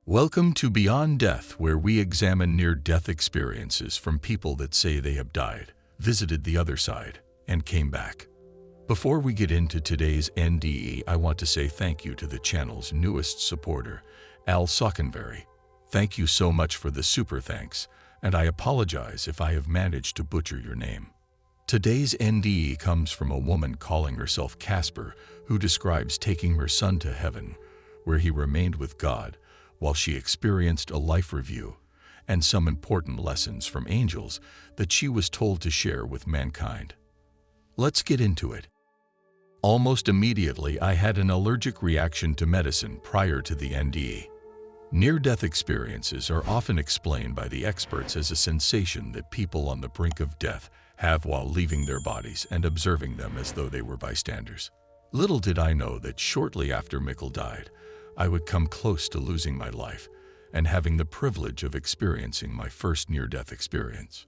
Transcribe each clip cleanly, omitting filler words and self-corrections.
Welcome to Beyond Death, where we examine near-death experiences from people that say they have died, visited the other side, and came back. Before we get into today's NDE, I want to say thank you to the channel's newest supporter, Al Sockenberry. Thank you so much for the super thanks, and I apologize if I have managed to butcher your name. Today's NDE comes from a woman calling herself Casper, who describes taking her son to heaven, where he remained with God, while she experienced a life review and some important lessons from angels that she was told to share with mankind. Let's get into it. Almost immediately, I had an allergic reaction to medicine prior to the NDE. Near-death experiences are often explained by the experts as a sensation that people on the brink of death have while leaving their bodies and observing them as though they were bystanders. Little did I know that shortly after Mikkel died, I would come close to losing my life and having the privilege of experiencing my first near-death experience.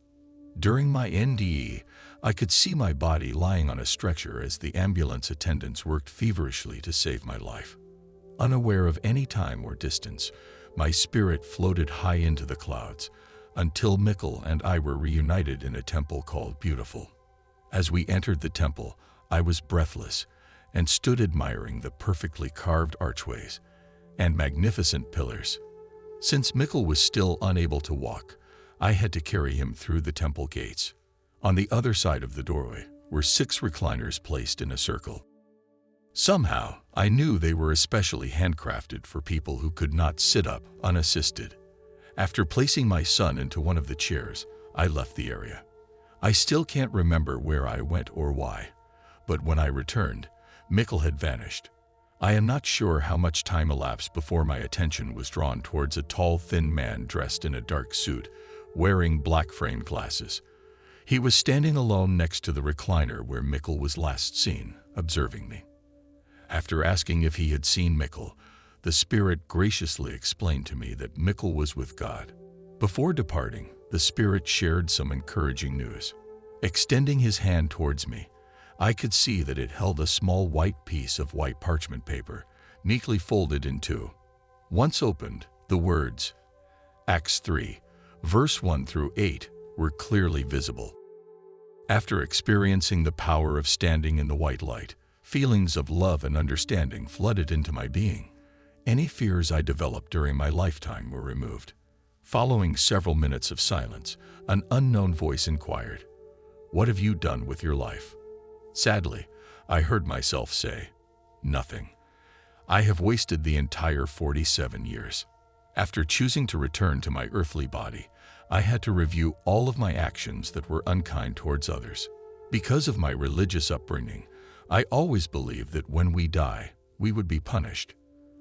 During my NDE, I could see my body lying on a stretcher as the ambulance attendants worked feverishly to save my life. Unaware of any time or distance, my spirit floated high into the clouds until Mikkel and I were reunited in a temple called Beautiful. As we entered the temple, I was breathless and stood admiring the perfectly carved archways and magnificent pillars. Since Mikkel was still unable to walk, I had to carry him through the temple gates. On the other side of the doorway were 6 recliners placed in a circle. Somehow, I knew they were especially handcrafted for people who could not sit up unassisted. After placing my son into one of the chairs, I left the area. I still can't remember where I went or why, but when I returned, Mikkel had vanished. I am not sure how much time elapsed before my attention was drawn towards a tall, thin man dressed in a dark suit, wearing black framed glasses. He was standing alone next to the recliner where Mikkel was last seen, observing me. After asking if he had seen Mikkel, the spirit graciously explained to me that Mikkel was with God. Before departing, the spirit shared some encouraging news. Extending his hand towards me, I could see that it held a small white piece of white parchment paper, neatly folded in 2. Once opened, the words, Acts 3, verse 1 through 8, were clearly visible. After experiencing the power of standing in the white light, feelings of love and understanding flooded into my being. Any fears I developed during my lifetime were removed. Following several minutes of silence, an unknown voice inquired, "What have you done with your life?" Sadly, I heard myself say, "Nothing. I have wasted the entire 47 years." After choosing to return to my earthly body, I had to review all of my actions that were unkind towards others. Because of my religious upbringing, I always believed that when we die, we would be punished.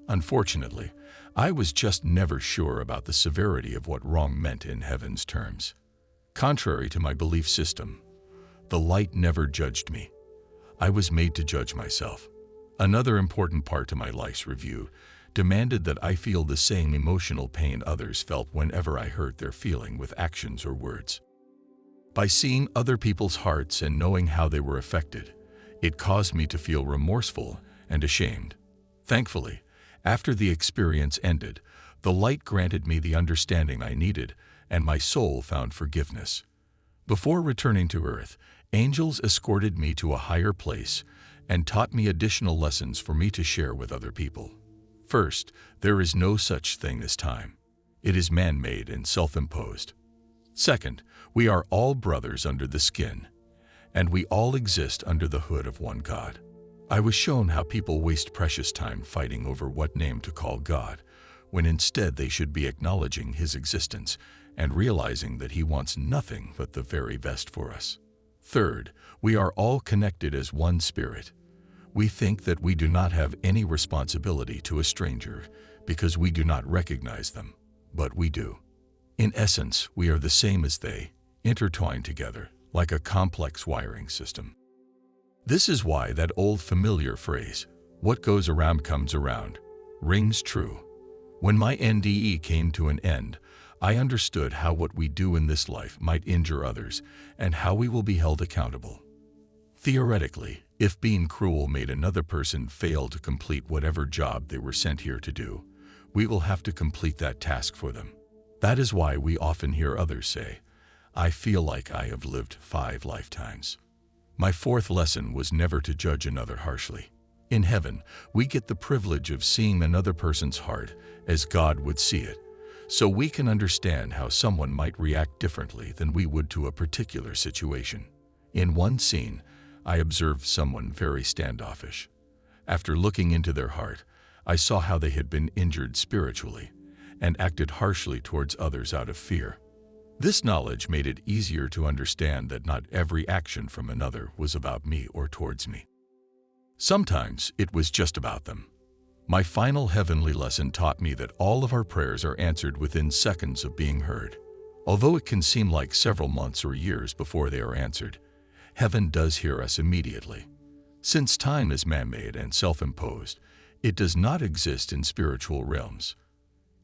Unfortunately, I was just never sure about the severity of what wrong meant in heaven's terms. Contrary to my belief system, the light never judged me. I was made to judge myself. Another important part to my life's review demanded that I feel the same emotional pain others felt whenever I hurt their feeling with actions or words. By seeing other people's hearts and knowing how they were affected, it caused me to feel remorseful and ashamed. Thankfully, after the experience ended, the light granted me the understanding I needed, and my soul found forgiveness. Before returning to earth, angels escorted me to a higher place and taught me additional lessons for me to share with other people. First, there is no such thing as time. It is man-made and self-imposed. Second, we are all brothers under the skin, and we all exist under the hood of one God. I was shown how people waste precious time fighting over what name to call God, when instead they should be acknowledging His existence and realizing that He wants nothing but the very best for us. Third, we are all connected as one spirit. We think that we do not have any responsibility to a stranger because we do not recognize them, but we do. In essence, we are the same as they, intertwined together like a complex wiring system. This is why that old familiar phrase, "What goes around comes around," rings true. When my NDE came to an end, I understood how what we do in this life might injure others and how we will be held accountable. Theoretically, if being cruel made another person fail to complete whatever job they were sent here to do, we will have to complete that task for them. That is why we often hear others say, "I feel like I have lived 5 lifetimes." My 4th lesson was never to judge another harshly. In heaven, we get the privilege of seeing another person's heart as God would see it, so we can understand how someone might react differently than we would to a particular situation. In one scene, I observed someone very standoffish. After looking into their heart, I saw how they had been injured spiritually and acted harshly towards others out of fear. This knowledge made it easier to understand that not every action from another was about me or towards me. Sometimes it was just about them. My final heavenly lesson taught me that all of our prayers are answered within seconds of being heard. Although it can seem like several months or years before they are answered, heaven does hear us immediately. Since time is man-made and self-imposed, it does not exist in spiritual realms.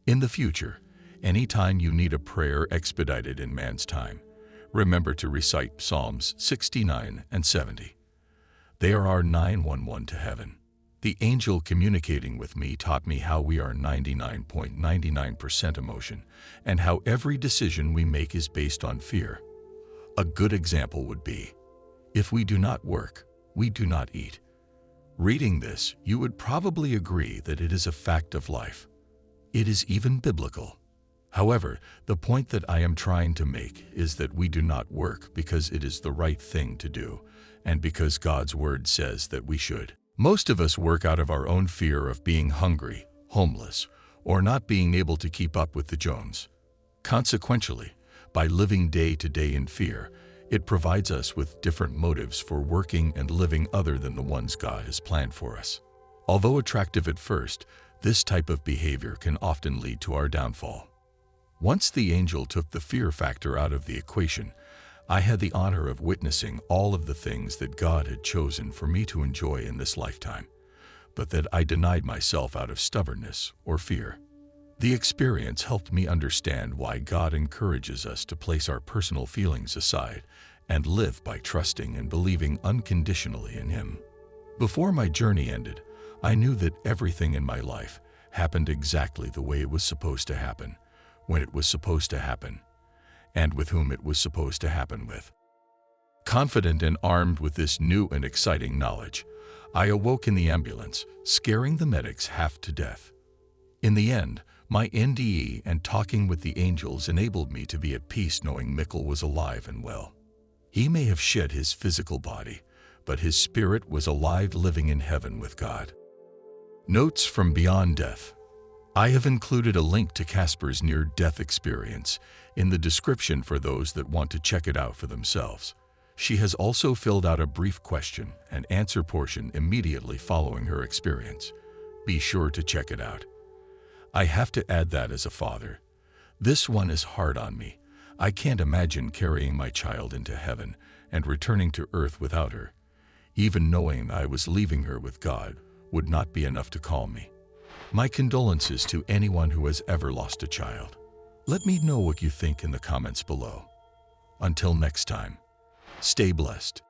In the future, anytime you need a prayer expedited in man's time, remember to recite Psalms 69 and 70. They are our 911 to heaven. The angel communicating with me taught me how we are 99.99% emotion and how every decision we make is based on fear. A good example would be, if we do not work, we do not eat. Reading this, you would probably agree that it is a fact of life. It is even biblical. However, the point that I am trying to make is that we do not work because it is the right thing to do, and because God's word says that we should. Most of us work out of our own fear of being hungry, homeless, or not being able to keep up with the Jones. Consequently, by living day to day in fear, it provides us with different motives for working and living other than the ones God has planned for us. Although attractive at first, this type of behavior can often lead to our downfall. Once the angel took the fear factor out of the equation, I had the honor of witnessing all of the things that God had chosen for me to enjoy in this lifetime, but that I denied myself out of stubbornness or fear. The experience helped me understand why God encourages us to place our personal feelings aside and live by trusting and believing unconditionally in Him. Before my journey ended, I knew that everything in my life happened exactly the way it was supposed to happen, when it was supposed to happen, and with whom it was supposed to happen with. Confident and armed with this new and exciting knowledge, I awoke in the ambulance, scaring the medics half to death. In the end, my NDE and talking with the angels enabled me to be at peace knowing Mikkel was alive and well. He may have shed his physical body, but his spirit was alive living in heaven with God. Notes from Beyond Death. I have included a link to Casper's near-death experience in the description for those that want to check it out for themselves. She has also filled out a brief question and answer portion immediately following her experience. Be sure to check it out. I have to add that as a father, this one is hard on me. I can't imagine carrying my child into heaven and returning to earth without her. Even knowing I was leaving her with God would not be enough to calm me. My condolences to anyone who has ever lost a child. Let me know what you think in the comments below. Until next time, stay blessed.